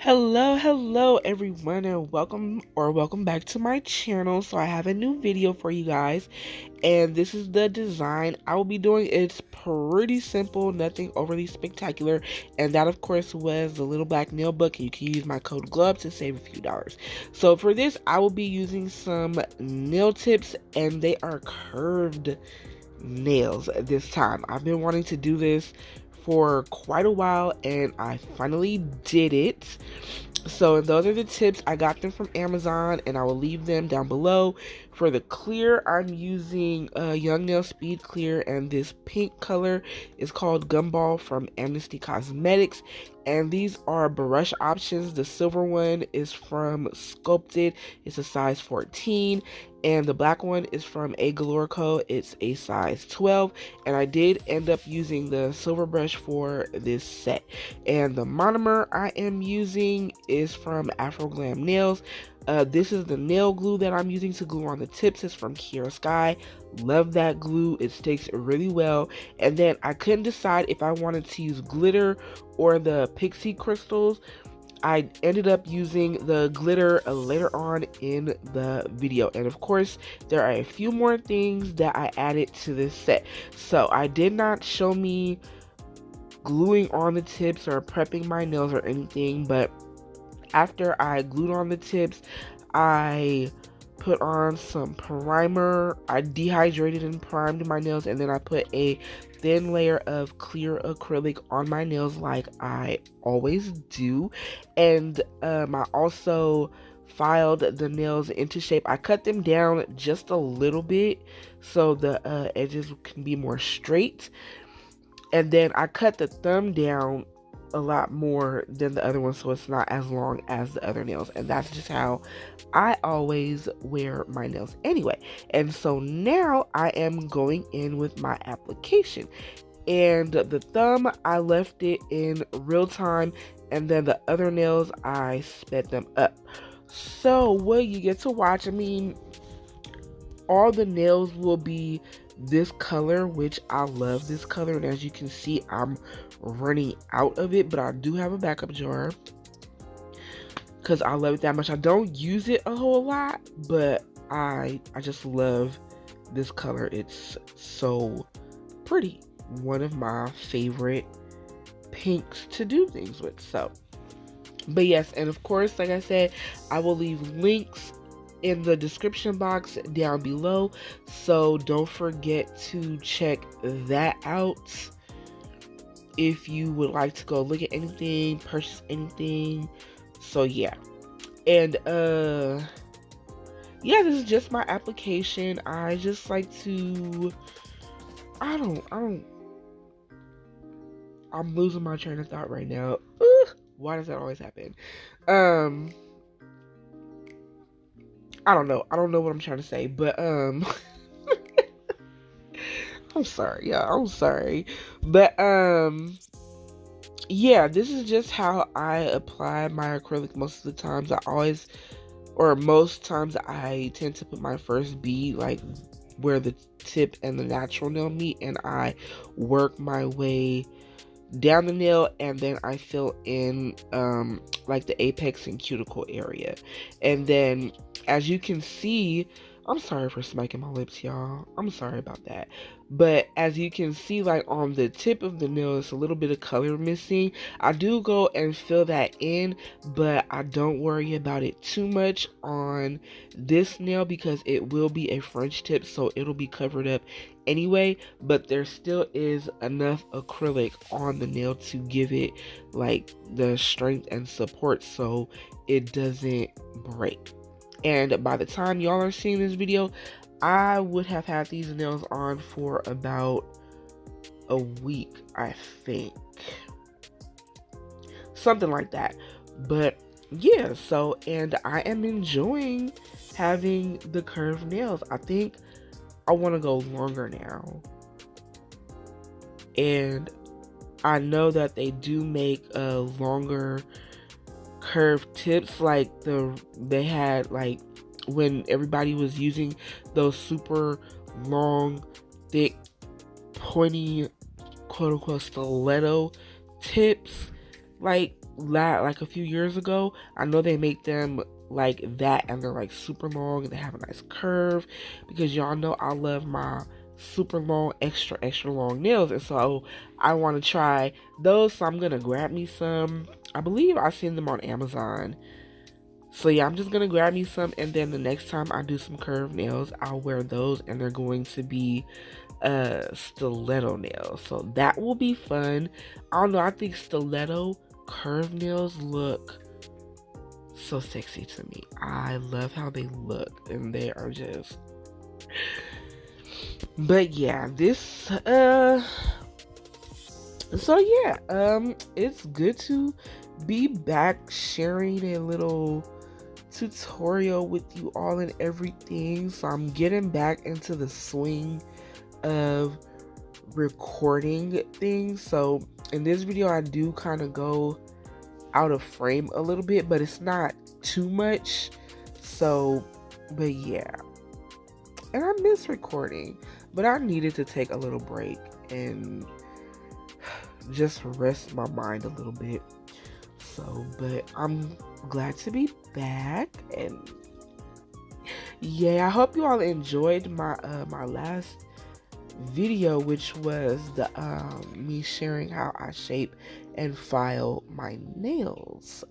Hello everyone, and welcome back to my channel. So I have a new video for you guys, and this is the design I will be doing. It's pretty simple, nothing overly spectacular, and that of course was the little black nail book, and you can use my code GLOWUP to save a few dollars. So for this, I will be using some nail tips, and they are curved nails this time. I've been wanting to do this for quite a while, and I finally did it. So those are the tips. I got them from Amazon, and I will leave them down below. For the clear, I'm using Young Nail Speed Clear, and this pink color is called Gumball from Amnesty Cosmetics. And these are brush options. The silver one is from Sculpted. It's a size 14. And the black one is from A Galore Co. It's a size 12. And I did end up using the silver brush for this set. And the monomer I am using is from Afro Glam Nails. This is the nail glue that I'm using to glue on the tips. It's from Kiara Sky. Love that glue. It sticks really well. And then I couldn't decide if I wanted to use glitter or the pixie crystals. I ended up using the glitter later on in the video. And of course, there are a few more things that I added to this set. So I did not show me gluing on the tips or prepping my nails or anything, but after I glued on the tips, I put on some primer. I dehydrated and primed my nails, and then I put a thin layer of clear acrylic on my nails like I always do. And I also filed the nails into shape. I cut them down just a little bit so the edges can be more straight. And then I cut the thumb down a lot more than the other one, so it's not as long as the other nails. And that's just how I always wear my nails anyway. And so now I am going in with my application. And the thumb, I left it in real time, and then the other nails, I sped them up. So what you get to watch, I mean, all the nails will be this color, which I love this color, and as you can see, I'm running out of it, but I do have a backup jar because I love it that much. I don't use it a whole lot, but I just love this color. It's so pretty. One of my favorite pinks to do things with. So, but yes, and of course, like I said, I will leave links in the description box down below, so don't forget to check that out if you would like to go look at anything, purchase anything. So yeah, and yeah, this is just my application. I just like to, I'm losing my train of thought right now. Why does that always happen? I don't know what I'm trying to say, but I'm sorry, yeah, I'm sorry. But yeah, this is just how I apply my acrylic most of the times. Most times I tend to put my first bead like where the tip and the natural nail meet, and I work my way down the nail, and then I fill in like the apex and cuticle area. And then as you can see, I'm sorry for smacking my lips, y'all. I'm sorry about that. But as you can see, like on the tip of the nail, it's a little bit of color missing. I do go and fill that in, but I don't worry about it too much on this nail because it will be a French tip, so it'll be covered up anyway. But there still is enough acrylic on the nail to give it like the strength and support so it doesn't break. And by the time y'all are seeing this video, I would have had these nails on for about a week, I think. Something like that. But yeah, so, and I am enjoying having the curved nails. I think I want to go longer now. And I know that they do make a longer curved tips, like they had like when everybody was using those super long, thick, pointy, quote unquote stiletto tips. Like like a few years ago. I know they make them like that, and they're like super long and they have a nice curve, because y'all know I love my super long, extra long nails, and so I want to try those. So I'm gonna grab me some. I believe I seen them on Amazon. So yeah, I'm just gonna grab me some, and then the next time I do some curved nails, I'll wear those, and they're going to be stiletto nails. So that will be fun. I don't know, I think stiletto curved nails look so sexy to me. I love how they look, and they are just, but yeah, this so yeah, it's good to be back sharing a little tutorial with you all and everything. So I'm getting back into the swing of recording things. So in this video I do kind of go out of frame a little bit, but it's not too much. So, but yeah, and I miss recording, but I needed to take a little break and just rest my mind a little bit. So, but I'm glad to be back, and yeah, I hope you all enjoyed my my last video, which was the me sharing how I shape and file my nails.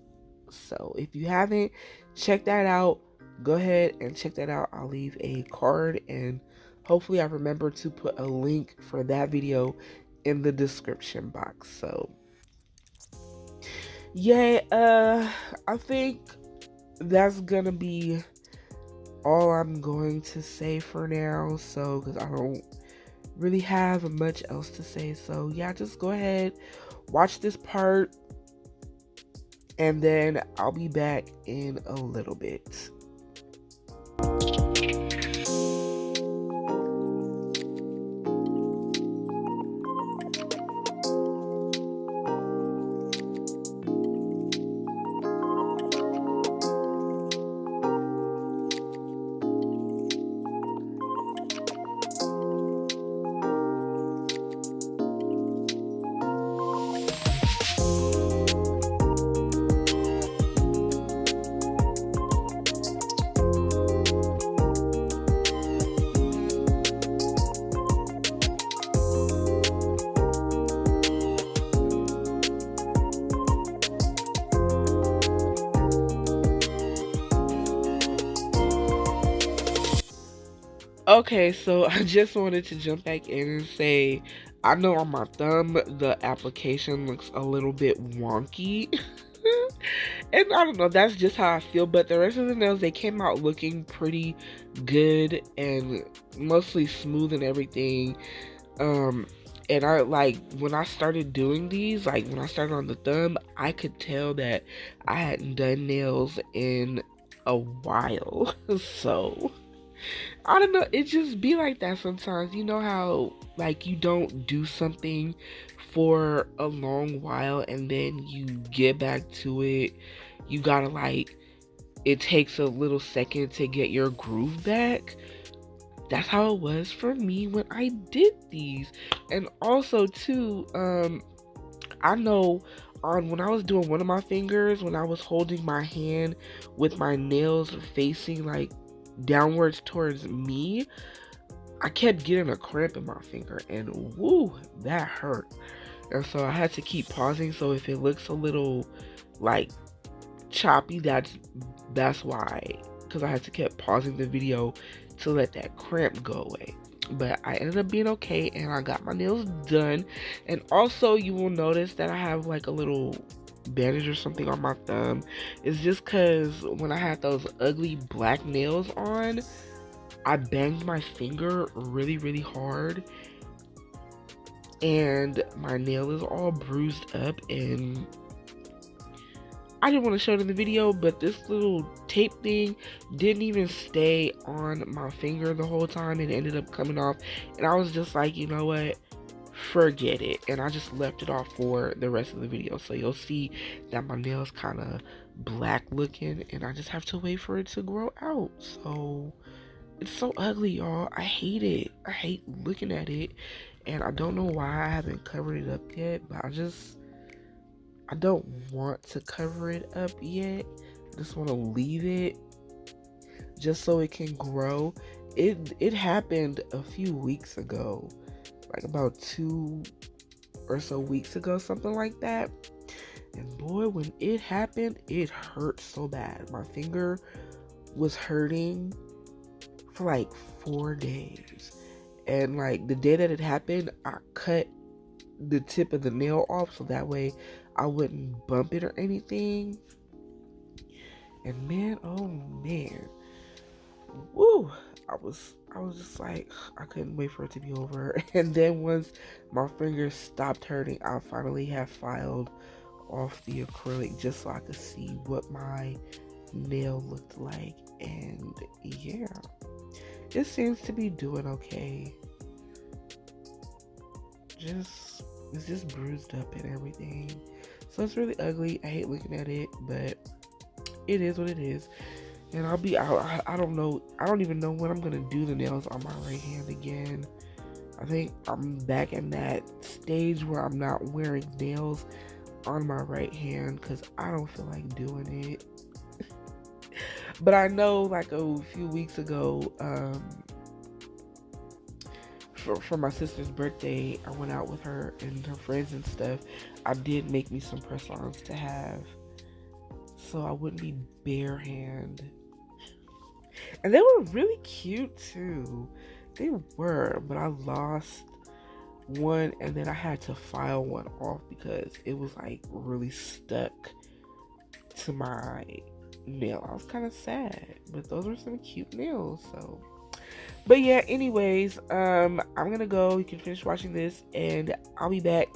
So if you haven't checked that out, go ahead and check that out. I'll leave a card, and hopefully I remember to put a link for that video in the description box. So yeah, I think that's gonna be all I'm going to say for now. So because I don't really have much else to say, so yeah, just go ahead, watch this part, and then I'll be back in a little bit. Okay, so I just wanted to jump back in and say, I know on my thumb the application looks a little bit wonky. And I don't know, that's just how I feel, but the rest of the nails, they came out looking pretty good and mostly smooth and everything. And I like, when I started doing these, like when I started on the thumb, I could tell that I hadn't done nails in a while. So I don't know, it just be like that sometimes. You know how like you don't do something for a long while, and then you get back to it. You gotta like, it takes a little second to get your groove back. That's how it was for me when I did these. And also too, I know on when I was doing one of my fingers, when I was holding my hand with my nails facing like downwards towards me, I kept getting a cramp in my finger, and woo, that hurt. And so I had to keep pausing. So if it looks a little like choppy, that's why, because I had to keep pausing the video to let that cramp go away. But I ended up being okay, and I got my nails done. And also you will notice that I have like a little bandage or something on my thumb. It's just because when I had those ugly black nails on, I banged my finger really hard, and my nail is all bruised up, and I didn't want to show it in the video, but this little tape thing didn't even stay on my finger the whole time, and it ended up coming off. And I was just like, you know what, forget it, and I just left it off for the rest of the video. So you'll see that my nail's kind of black looking, and I just have to wait for it to grow out. So it's so ugly, y'all. I hate it. I hate looking at it, and I don't know why I haven't covered it up yet, but I don't want to cover it up yet. I just want to leave it just so it can grow. It happened a few weeks ago, like about 2 or so weeks ago, something like that. And boy, when it happened, it hurt so bad. My finger was hurting for like 4 days. And like the day that it happened, I cut the tip of the nail off so that way I wouldn't bump it or anything. And man, oh man, woo! I was just like, I couldn't wait for it to be over. And then once my fingers stopped hurting, I finally have filed off the acrylic just so I could see what my nail looked like. And yeah, it seems to be doing okay. It's just bruised up and everything. So it's really ugly. I hate looking at it, but it is what it is. And I'll be out. I don't know. I don't even know when I'm gonna do the nails on my right hand again. I think I'm back in that stage where I'm not wearing nails on my right hand because I don't feel like doing it. But I know like a few weeks ago, for my sister's birthday, I went out with her and her friends and stuff. I did make me some press-ons to have, so I wouldn't be bare hand. And they were really cute too. They were, but I lost one and then I had to file one off because it was like really stuck to my nail. I was kind of sad, but those were some cute nails. So, but yeah, anyways, I'm gonna go. You can finish watching this and I'll be back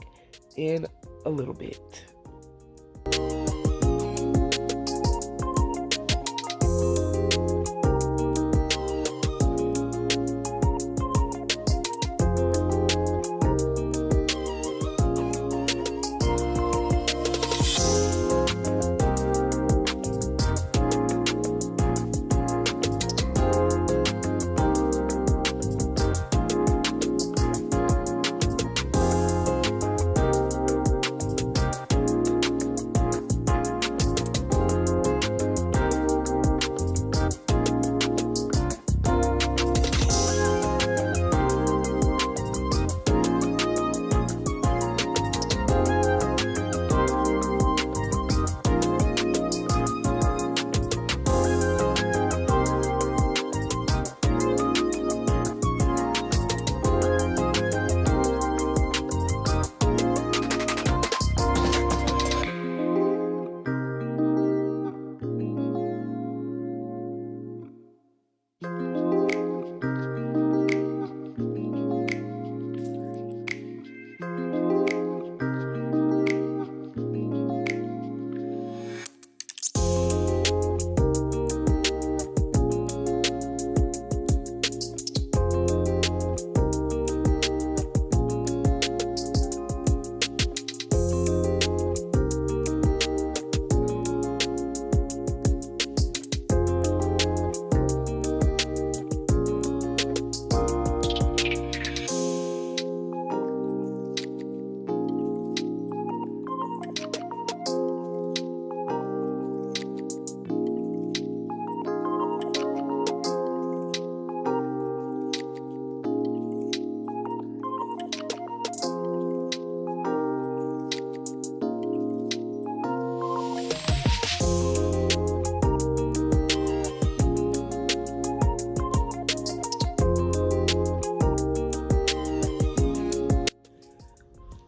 in a little bit.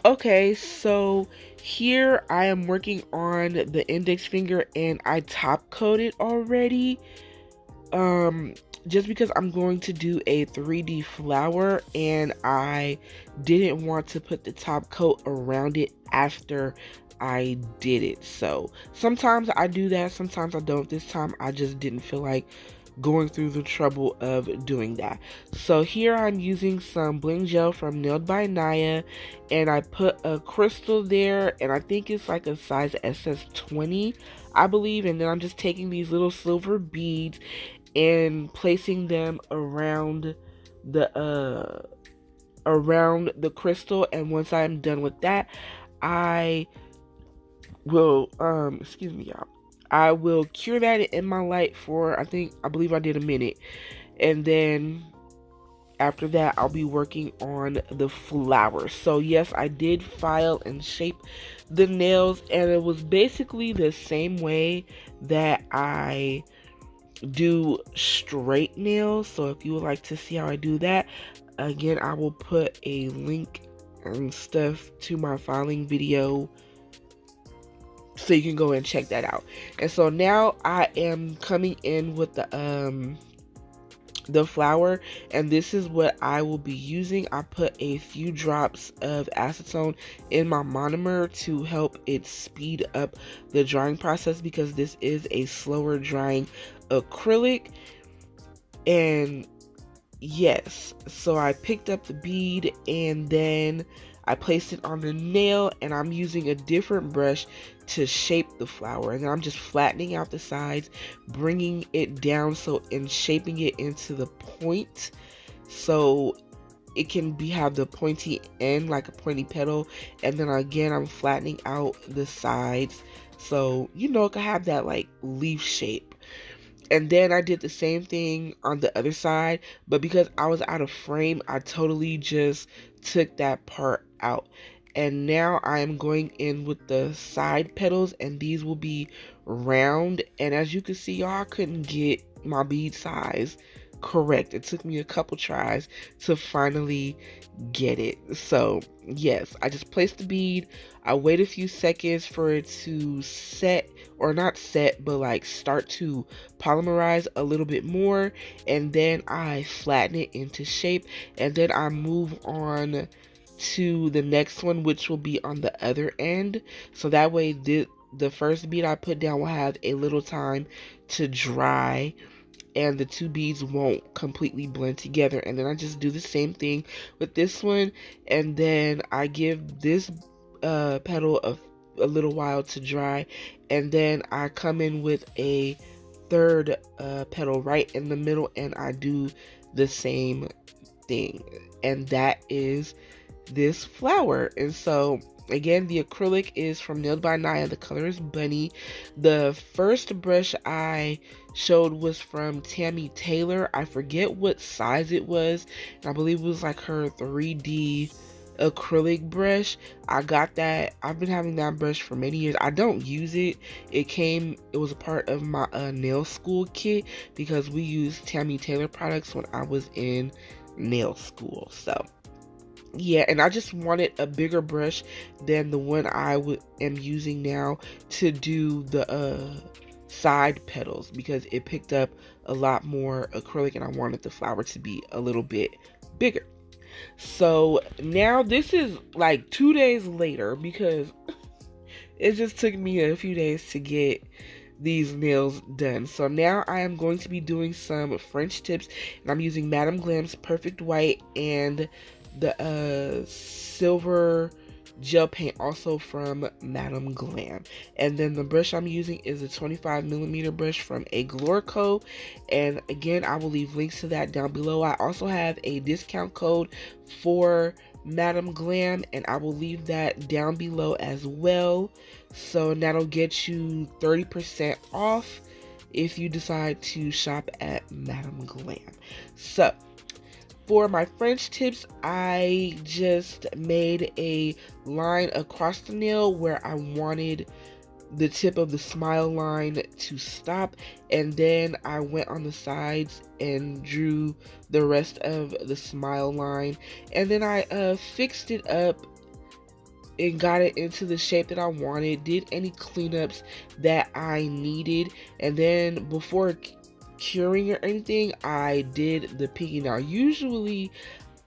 Okay, so here I am working on the index finger and I top coated already. Just because I'm going to do a 3D flower and I didn't want to put the top coat around it after I did it. So sometimes I do that, sometimes I don't. This time I just didn't feel like going through the trouble of doing that. So here I'm using some Bling Gel from Nailed by Naya, and I put a crystal there, and I think it's like a size SS20, I believe. And then I'm just taking these little silver beads and placing them around the crystal. And once I'm done with that, I will excuse me, y'all. I will cure that in my light for I believe I did a minute, and then after that I'll be working on the flowers. So yes, I did file and shape the nails, and it was basically the same way that I do straight nails. So if you would like to see how I do that, again, I will put a link and stuff to my filing video so you can go and check that out. And so now I am coming in with the flower, and this is what I will be using. I put a few drops of acetone in my monomer to help it speed up the drying process, because this is a slower drying acrylic. And yes, so I picked up the bead and then I placed it on the nail, and I'm using a different brush to shape the flower, and then I'm just flattening out the sides, bringing it down and shaping it into the point so it can have the pointy end like a pointy petal. And then again, I'm flattening out the sides so it can have that like leaf shape. And then I did the same thing on the other side, but because I was out of frame, I totally just took that part out. And now I am going in with the side petals, and these will be round. And as you can see, y'all, I couldn't get my bead size correct. It took me a couple tries to finally get it. So yes, I just placed the bead. I wait a few seconds for it to set, or not set, but like start to polymerize a little bit more, and then I flatten it into shape, and then I move on to the next one, which will be on the other end. So that way the first bead I put down will have a little time to dry, and the two beads won't completely blend together. And then I just do the same thing with this one, and then I give this petal a little while to dry, and then I come in with a third petal right in the middle, and I do the same thing. And that is this flower. And so again, the acrylic is from Nailed by Naya. The color is Bunny. The first brush I showed was from Tammy Taylor. I forget what size it was, and I believe it was like her 3D acrylic brush. I got that. I've been having that brush for many years. I don't use it. It was a part of my nail school kit, because we used Tammy Taylor products when I was in nail school. So yeah, and I just wanted a bigger brush than the one I am using now to do the side petals, because it picked up a lot more acrylic, and I wanted the flower to be a little bit bigger. So now this is like 2 days later, because it just took me a few days to get these nails done. So now I am going to be doing some French tips, and I'm using Madame Glam's Perfect White and the silver gel paint, also from Madame Glam. And then the brush I'm using is a 25mm brush from GLOWUP, and again, I will leave links to that down below. I also have a discount code for Madame Glam, and I will leave that down below as well. So that'll get you 30% off if you decide to shop at Madame Glam. So for my French tips, I just made a line across the nail where I wanted the tip of the smile line to stop, and then I went on the sides and drew the rest of the smile line, and then I fixed it up and got it into the shape that I wanted, did any cleanups that I needed, and then before curing or anything, I did the pinky. Now usually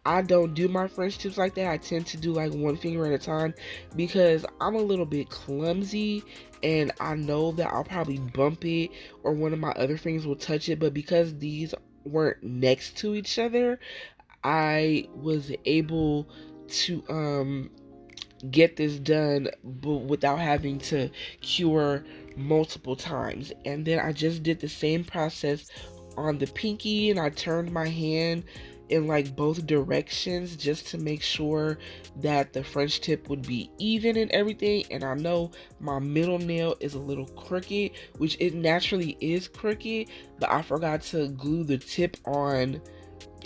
I don't do my French tips like that. I tend to do like one finger at a time, because I'm a little bit clumsy, and I know that I'll probably bump it or one of my other fingers will touch it. But because these weren't next to each other, I was able to get this done without having to cure multiple times. And then I just did the same process on the pinky, and I turned my hand in like both directions just to make sure that the French tip would be even and everything. And I know my middle nail is a little crooked, which it naturally is crooked, but I forgot to glue the tip on,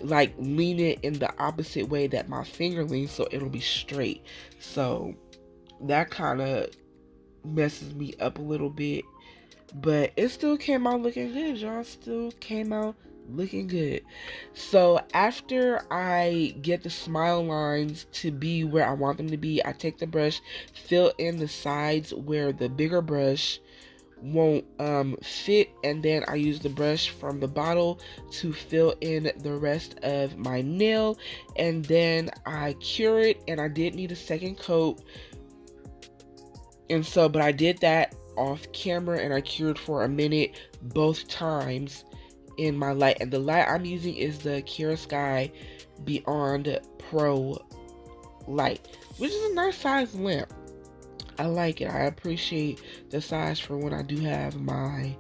like lean it in the opposite way that my finger leans so it'll be straight. So that kind of messes me up a little bit, but it still came out looking good, y'all. Still came out looking good. So after I get the smile lines to be where I want them to be, I take the brush, fill in the sides where the bigger brush won't fit, and then I use the brush from the bottle to fill in the rest of my nail, and then I cure it. And I did need a second coat, and so but I did that off camera, and I cured for a minute both times in my light. And the light I'm using is the Kira Sky Beyond Pro light, which is a nice size lamp. I like it. I appreciate the size for when I do have my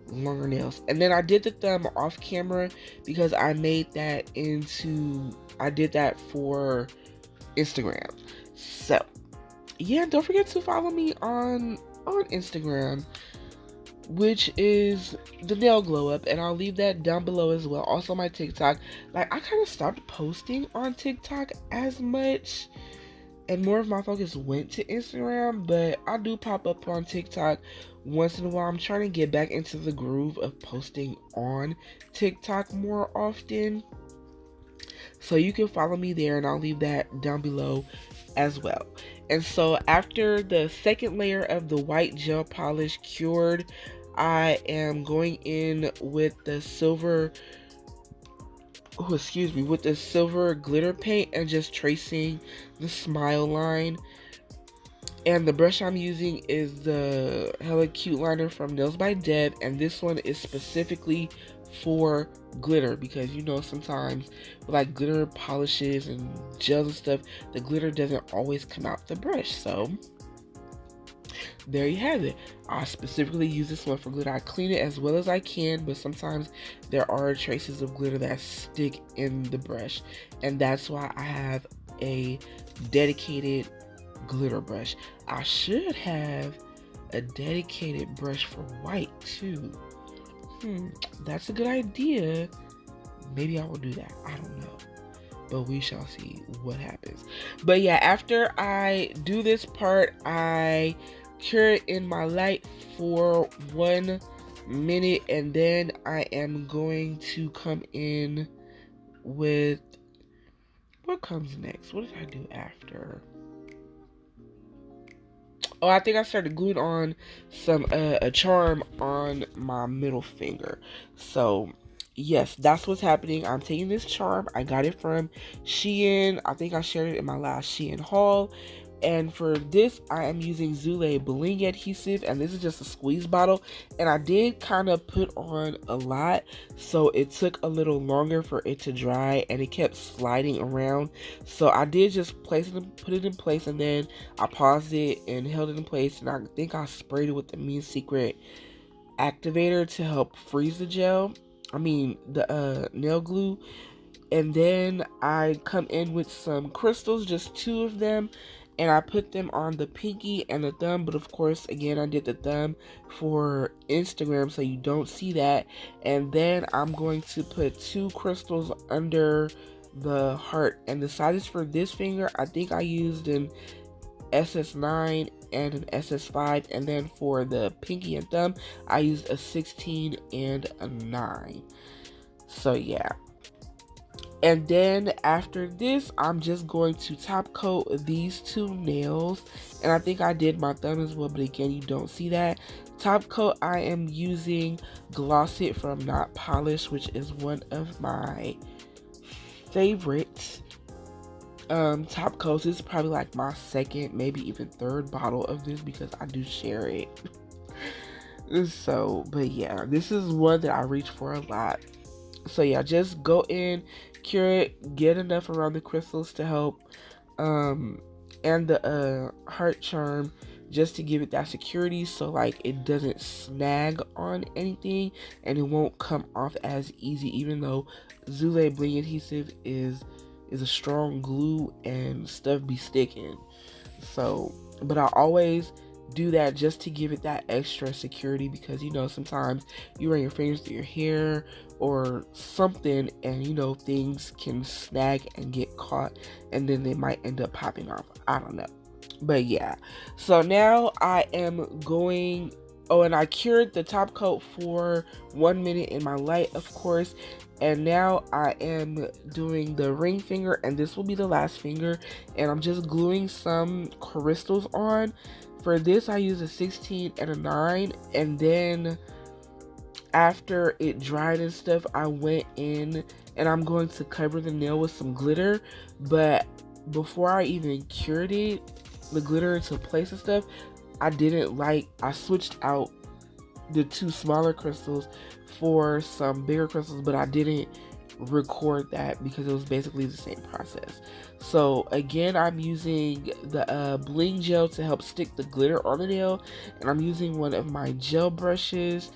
longer nails. And then I did the thumb off camera because I made that I did that for Instagram. So yeah, don't forget to follow me on Instagram, which is the Nail Glow Up, and I'll leave that down below as well. Also my TikTok. Like, I kind of stopped posting on TikTok as much, and more of my focus went to Instagram, but I do pop up on TikTok once in a while. I'm trying to get back into the groove of posting on TikTok more often. So you can follow me there, and I'll leave that down below as well. And so after the second layer of the white gel polish cured, I am going in with the silver with the silver glitter paint and just tracing the smile line. And the brush I'm using is the Hella Cute liner from Nails by Deb, and this one is specifically for glitter, because you know sometimes with like glitter polishes and gels and stuff, the glitter doesn't always come out the brush. So there you have it. I specifically use this one for glitter. I clean it as well as I can, but sometimes there are traces of glitter that stick in the brush, and that's why I have a dedicated glitter brush. I should have a dedicated brush for white too. That's a good idea. Maybe I will do that. I don't know, but we shall see what happens. But yeah, after I do this part, I cure it in my light for 1 minute, and then I am going to come in with what comes next. What did I do after? Oh, I think I started gluing on some a charm on my middle finger. So yes, that's what's happening. I'm taking this charm. I got it from Shein. I think I shared it in my last Shein haul. And for this, I am using Zulay Bling adhesive, and this is just a squeeze bottle. And I did kind of put on a lot, so it took a little longer for it to dry, and it kept sliding around. So I did just put it in place, and then I paused it and held it in place. And I think I sprayed it with the Mean Secret activator to help freeze the gel. The nail glue. And then I come in with some crystals, just 2 of them, and I put them on the pinky and the thumb. But of course, again, I did the thumb for Instagram, so you don't see that. And then I'm going to put 2 crystals under the heart. And the sizes for this finger, I think I used an SS9 and an SS5. And then for the pinky and thumb, I used a 16 and a 9. So yeah. And then after this, I'm just going to top coat these 2 nails. And I think I did my thumb as well, but again, you don't see that. Top coat, I am using Gloss It from Not Polish, which is one of my favorite top coats. This is probably like my second, maybe even third bottle of this, because I do share it. So, but yeah, this is one that I reach for a lot. So yeah, just go in, cure it, get enough around the crystals to help, and the heart charm just to give it that security, so like it doesn't snag on anything and it won't come off as easy, even though Zulay Bling adhesive is a strong glue and stuff be sticking. So, but I always do that just to give it that extra security, because you know sometimes you run your fingers through your hair or something and you know things can snag and get caught and then they might end up popping off. I don't know. But yeah, so now I am going, oh, and I cured the top coat for 1 minute in my light, of course, and now I am doing the ring finger, and this will be the last finger, and I'm just gluing some crystals on. For this I use a 16 and a 9, and then after it dried and stuff, I went in and I'm going to cover the nail with some glitter. But before I even cured it, the glitter into place and stuff, I switched out the 2 smaller crystals for some bigger crystals, but I didn't record that because it was basically the same process. So again, I'm using the Bling Gel to help stick the glitter on the nail, and I'm using one of my gel brushes,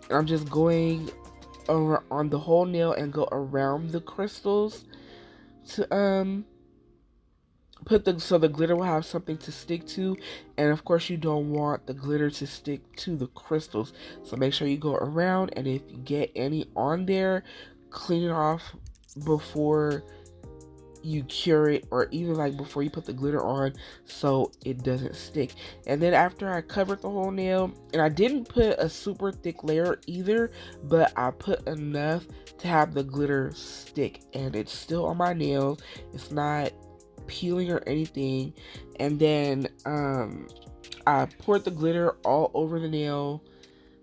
and I'm just going on the whole nail and go around the crystals to so the glitter will have something to stick to. And of course you don't want the glitter to stick to the crystals, so make sure you go around, and if you get any on there, clean it off before you cure it, or even like before you put the glitter on, so it doesn't stick. And then after I covered the whole nail, and I didn't put a super thick layer either, but I put enough to have the glitter stick, and it's still on my nail, it's not peeling or anything. And then I poured the glitter all over the nail,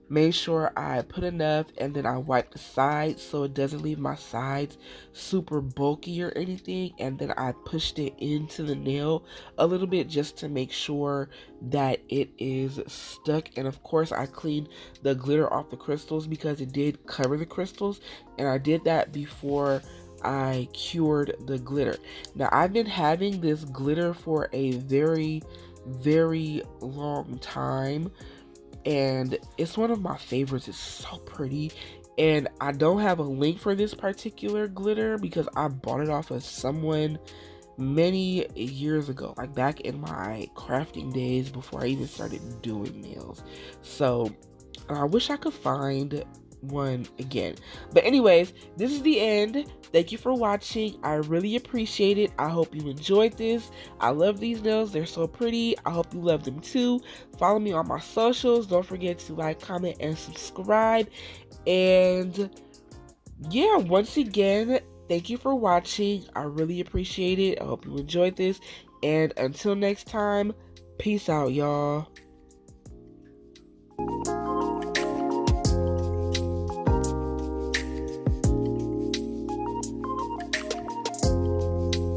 made sure I put enough, and then I wiped the sides so it doesn't leave my sides super bulky or anything. And then I pushed it into the nail a little bit just to make sure that it is stuck. And of course I cleaned the glitter off the crystals because it did cover the crystals, and I did that before I cured the glitter. Now I've been having this glitter for a very long time, and it's one of my favorites. It's so pretty, and I don't have a link for this particular glitter because I bought it off of someone many years ago, like back in my crafting days before I even started doing nails. So I wish I could find one again. But anyways, this is the end. Thank you for watching. I really appreciate it. I hope you enjoyed this. I love these nails. They're so pretty. I hope you love them too. Follow me on my socials. Don't forget to like, comment, and subscribe. And yeah, once again, thank you for watching. I really appreciate it. I hope you enjoyed this. And until next time, peace out, y'all.